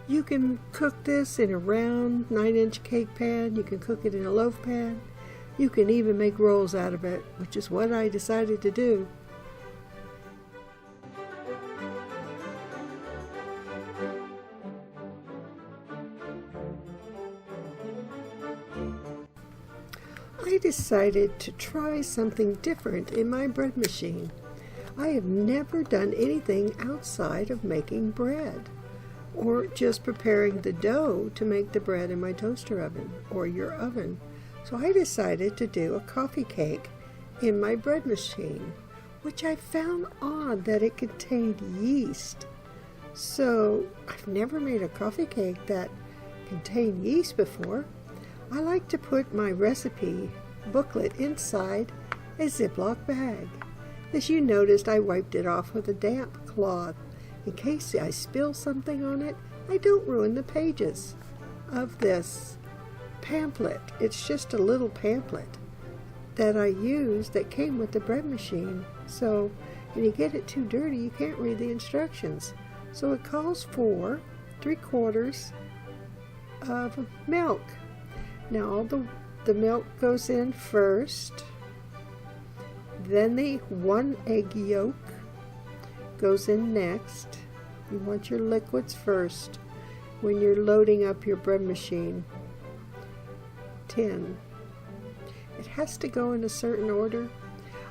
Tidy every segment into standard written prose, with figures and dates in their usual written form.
You can cook this in a round 9-inch cake pan. You can cook it in a loaf pan. You can even make rolls out of it, which is what I decided to do. I decided to try something different in my bread machine. I have never done anything outside of making bread, or just preparing the dough to make the bread in my toaster oven or your oven. So I decided to do a coffee cake in my bread machine, which I found odd that it contained yeast. So I've never made a coffee cake that contained yeast before. I like to put my recipe booklet inside a Ziploc bag. As you noticed, I wiped it off with a damp cloth. In case I spill something on it, I don't ruin the pages of this pamphlet. It's just a little pamphlet that I used that came with the bread machine. So when you get it too dirty, you can't read the instructions. So it calls for 3/4 of milk. Now all the milk goes in first. Then the 1 egg yolk goes in next. You want your liquids first when you're loading up your bread machine tin. It has to go in a certain order.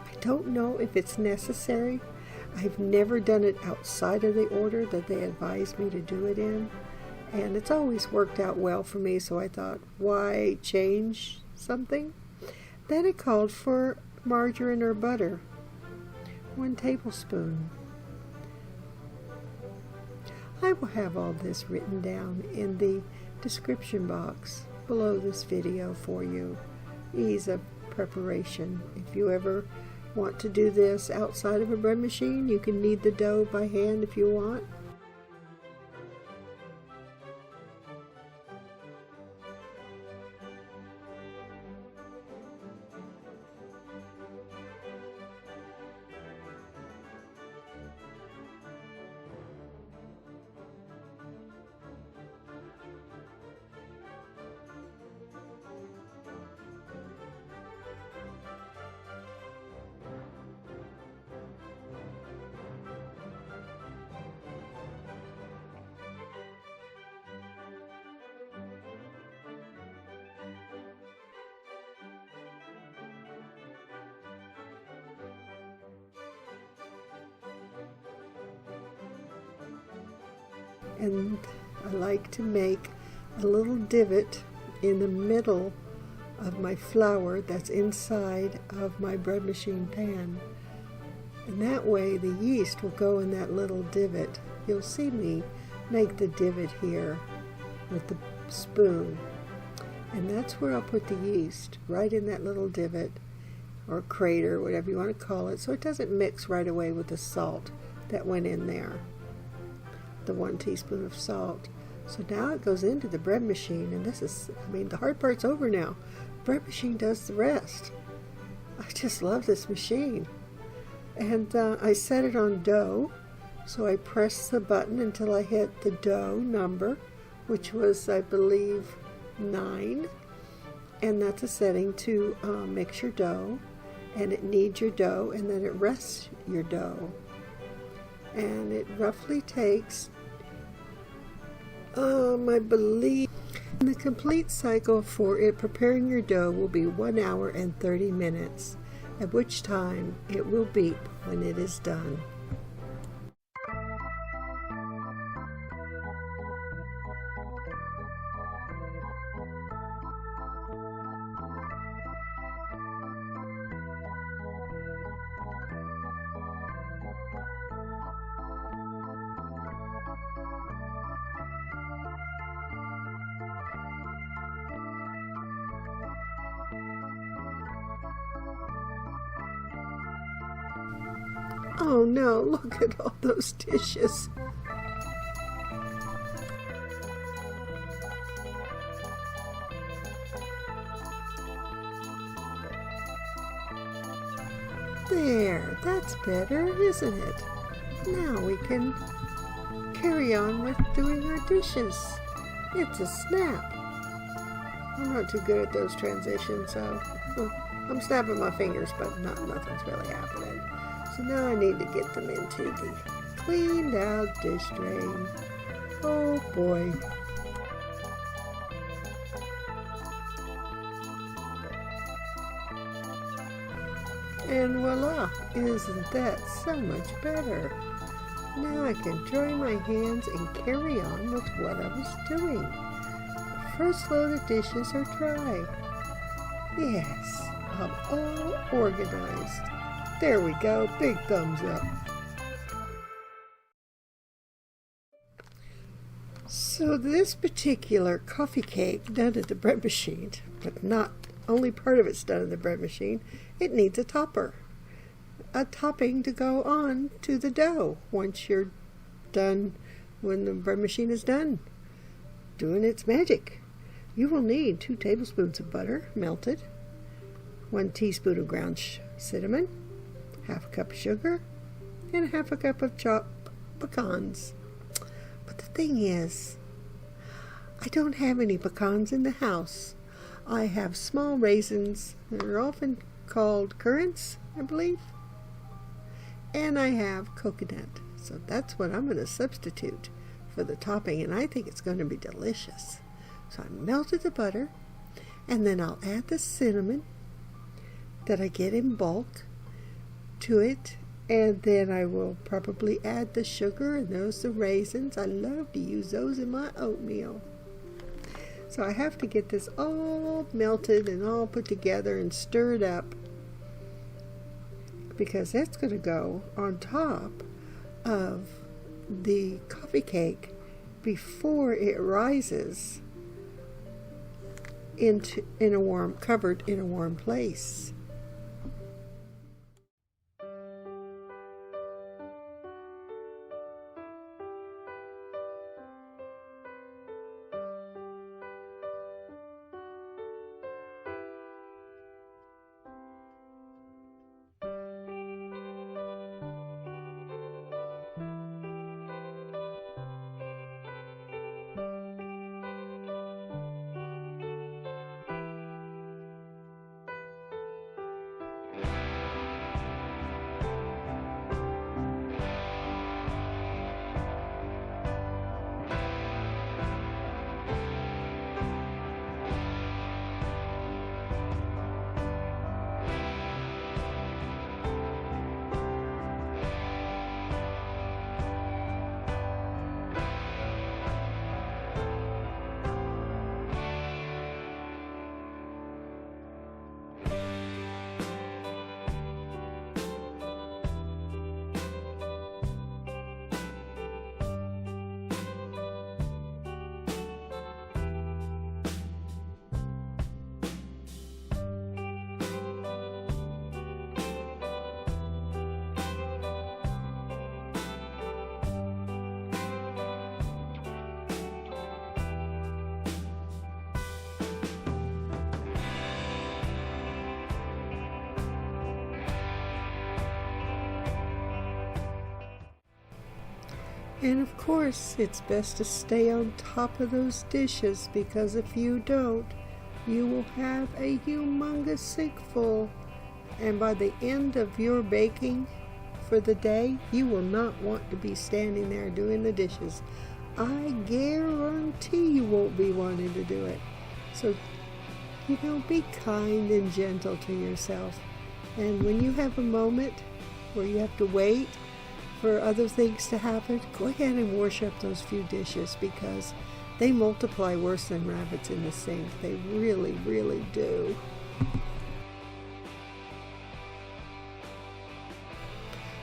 I don't know if it's necessary. I've never done it outside of the order that they advised me to do it in, and it's always worked out well for me, so I thought, why change something? Then it called for margarine or butter, 1 tablespoon. I will have all this written down in the description box below this video for you. Ease of preparation. If you ever want to do this outside of a bread machine, you can knead the dough by hand if you want. And I like to make a little divot in the middle of my flour that's inside of my bread machine pan. And that way the yeast will go in that little divot. You'll see me make the divot here with the spoon. And that's where I'll put the yeast, right in that little divot or crater, whatever you want to call it, so it doesn't mix right away with the salt that went in there. The 1 teaspoon of salt. So now it goes into the bread machine, and this is, the hard part's over now. Bread machine does the rest. I just love this machine. And I set it on dough, so I press the button until I hit the dough number, which was, I believe, 9. And that's a setting to mix your dough, and it kneads your dough, and then it rests your dough. And it roughly takes, I believe, the complete cycle for it preparing your dough will be 1 hour and 30 minutes, at which time it will beep when it is done. Oh no, look at all those dishes. They There, that's better, isn't it? Now we can carry on with doing our dishes. It's a snap. I'm not too good at those transitions, so I'm snapping my fingers, but nothing's really happening. So now I need to get them into the cleaned out dish drain. Oh boy. And voila, isn't that so much better? Now I can dry my hands and carry on with what I was doing. The first load of dishes are dry. Yes, I'm all organized. There we go, big thumbs up. So this particular coffee cake done at the bread machine, but not only part of it's done in the bread machine, it needs a topper. A topping to go on to the dough once you're done, when the bread machine is done doing its magic. You will need 2 tablespoons of butter melted, 1 teaspoon of ground cinnamon, half a cup of sugar, and half a cup of chopped pecans. But the thing is, I don't have any pecans in the house. I have small raisins that are often called currants, I believe. And I have coconut. So that's what I'm going to substitute for the topping, and I think it's going to be delicious. So I melted the butter, and then I'll add the cinnamon that I get in bulk to it, and then I will probably add the sugar and the raisins. I love to use those in my oatmeal. So I have to get this all melted and all put together and stirred up, because that's going to go on top of the coffee cake before it rises covered in a warm place. And of course, it's best to stay on top of those dishes, because if you don't, you will have a humongous sink full. And by the end of your baking for the day, you will not want to be standing there doing the dishes. I guarantee you won't be wanting to do it. So, be kind and gentle to yourself. And when you have a moment where you have to wait for other things to happen, go ahead and wash up those few dishes, because they multiply worse than rabbits in the sink. They really, really do.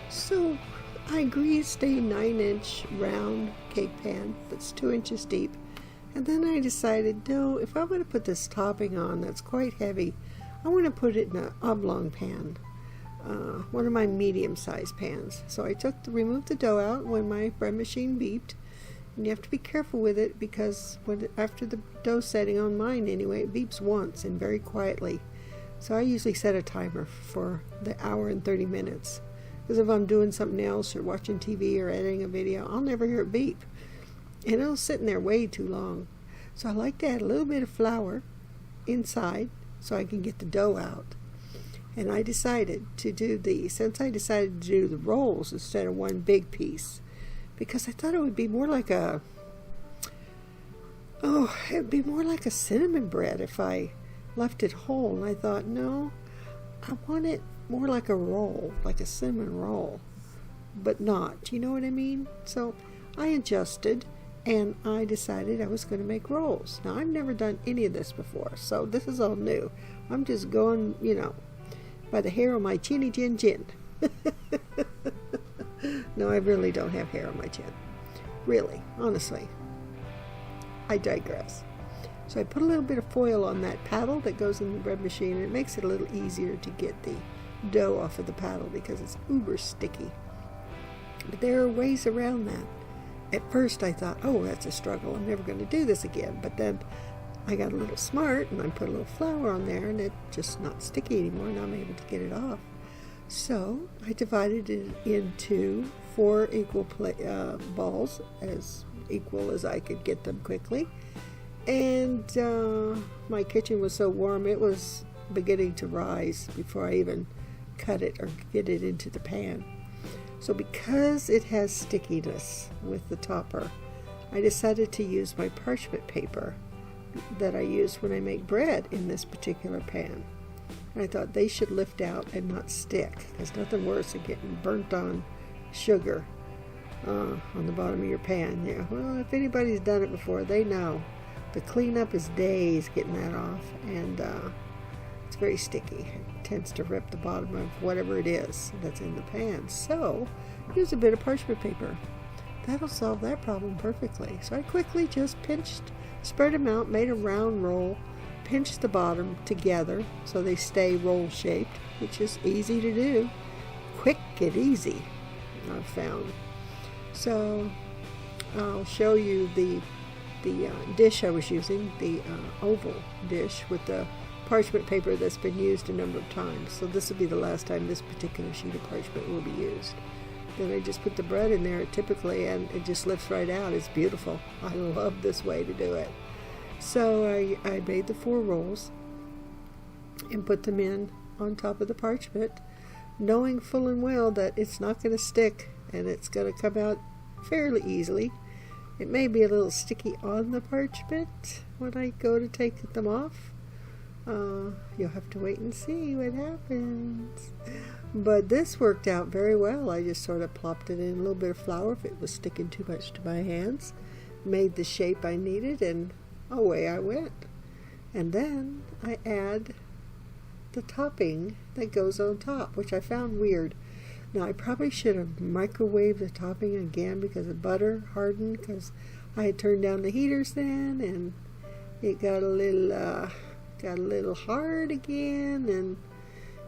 So I greased a 9-inch round cake pan that's 2 inches deep, and then I decided, no, if I'm going to put this topping on that's quite heavy, I want to put it in an oblong pan. One of my medium-sized pans. So I removed the dough out when my bread machine beeped, and you have to be careful with it, because after the dough setting on mine anyway, it beeps once and very quietly. So I usually set a timer for the hour and 30 minutes. Because if I'm doing something else or watching TV or editing a video, I'll never hear it beep. And it'll sit in there way too long. So I like to add a little bit of flour inside so I can get the dough out. And I decided to do since I decided to do the rolls instead of one big piece, because I thought it would be more like it would be more like a cinnamon bread if I left it whole. And I thought, no, I want it more like a roll, like a cinnamon roll, but not, you know what I mean? So I adjusted, and I decided I was going to make rolls. Now, I've never done any of this before, so this is all new. I'm just going, by the hair on my chinny chin chin. No, I really don't have hair on my chin. Really, honestly. I digress. So I put a little bit of foil on that paddle that goes in the bread machine, and it makes it a little easier to get the dough off of the paddle because it's uber sticky. But there are ways around that. At first I thought, oh, that's a struggle. I'm never going to do this again. But then I got a little smart, and I put a little flour on there, and it's just not sticky anymore, and I'm able to get it off. So I divided it into 4 equal balls, as equal as I could get them quickly. And my kitchen was so warm, it was beginning to rise before I even cut it or get it into the pan. So because it has stickiness with the topper, I decided to use my parchment paper that I use when I make bread in this particular pan. And I thought they should lift out and not stick. There's nothing worse than getting burnt on sugar on the bottom of your pan. Yeah, well, if anybody's done it before, they know. The cleanup is days getting that off, and it's very sticky. It tends to rip the bottom of whatever it is that's in the pan. So use a bit of parchment paper. That'll solve that problem perfectly. So I quickly just spread them out, made a round roll, pinched the bottom together so they stay roll shaped, which is easy to do. Quick and easy, I've found. So I'll show you the dish I was using, the oval dish with the parchment paper that's been used a number of times. So this will be the last time this particular sheet of parchment will be used. Then I just put the bread in there typically, and it just lifts right out. It's beautiful. I love this way to do it. So I made the 4 rolls and put them in on top of the parchment, knowing full and well that it's not going to stick and it's going to come out fairly easily. It may be a little sticky on the parchment when I go to take them off. You'll have to wait and see what happens. But this worked out very well. I just sort of plopped it in a little bit of flour if it was sticking too much to my hands, made the shape I needed, and away I went. And then I add the topping that goes on top, which I found weird. Now, I probably should have microwaved the topping again because the butter hardened, because I had turned down the heaters then, and it got a little hard again, and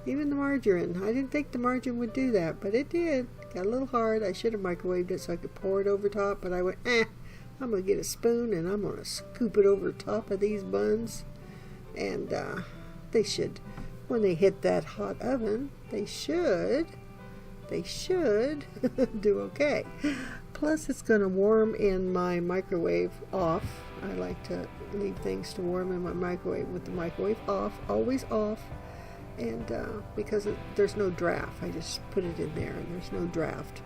even the margarine. I didn't think the margarine would do that, but it did. Got a little hard. I should have microwaved it so I could pour it over top, but I went, I'm going to get a spoon, and I'm going to scoop it over top of these buns, and they should, when they hit that hot oven, they should do okay. Plus, it's going to warm in my microwave off. I like to leave things to warm in my microwave with the microwave off, always off. And because there's no draft, I just put it in there, and there's no draft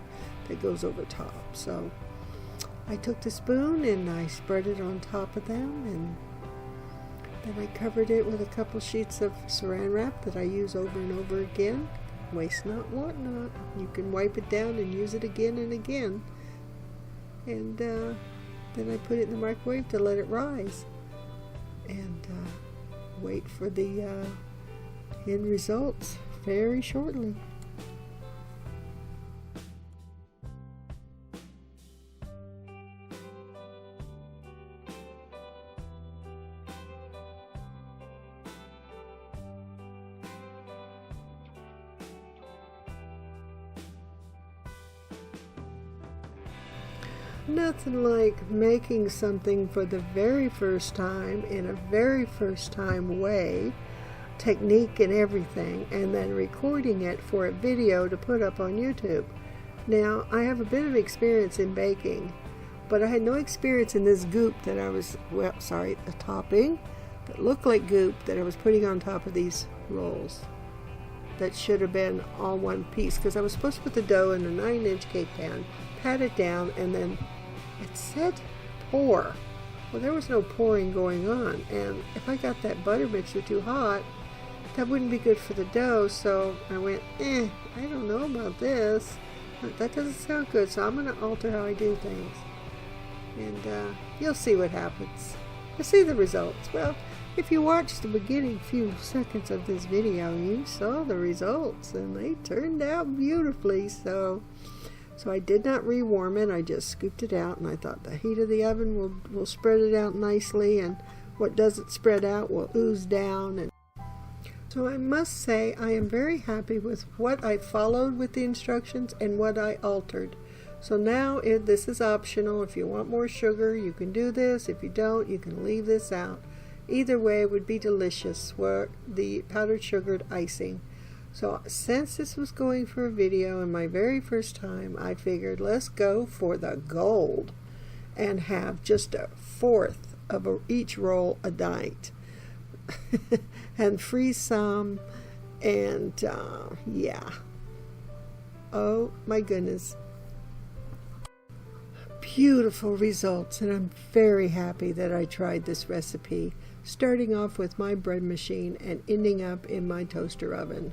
that goes over top. So I took the spoon and I spread it on top of them, and then I covered it with a couple sheets of saran wrap that I use over and over again. Waste not, want not. You can wipe it down and use it again and again. And then I put it in the microwave to let it rise, and wait for the end results very shortly. Nothing like making something for the very first time in a very first time way. technique and everything, and then recording it for a video to put up on YouTube. Now, I have a bit of experience in baking, but I had no experience in this goop that I was, a topping that looked like goop that I was putting on top of these rolls. That should have been all one piece, because I was supposed to put the dough in a 9-inch cake pan, pat it down, and then it said pour. Well, there was no pouring going on, and if I got that butter mixture too hot, that wouldn't be good for the dough. So I went, I don't know about this. That doesn't sound good, so I'm going to alter how I do things. And you'll see what happens. You'll see the results. Well, if you watched the beginning few seconds of this video, you saw the results, and they turned out beautifully. So I did not rewarm it. I just scooped it out, and I thought the heat of the oven will spread it out nicely, and what doesn't spread out will ooze down. And so I must say I am very happy with what I followed with the instructions and what I altered. So now this is optional. If you want more sugar, you can do this. If you don't, you can leave this out. Either way, it would be delicious for the powdered sugared icing. So since this was going for a video and my very first time, I figured let's go for the gold and have just 1/4 of each roll a night. And freeze some, and yeah. Oh my goodness. Beautiful results, and I'm very happy that I tried this recipe, starting off with my bread machine and ending up in my toaster oven.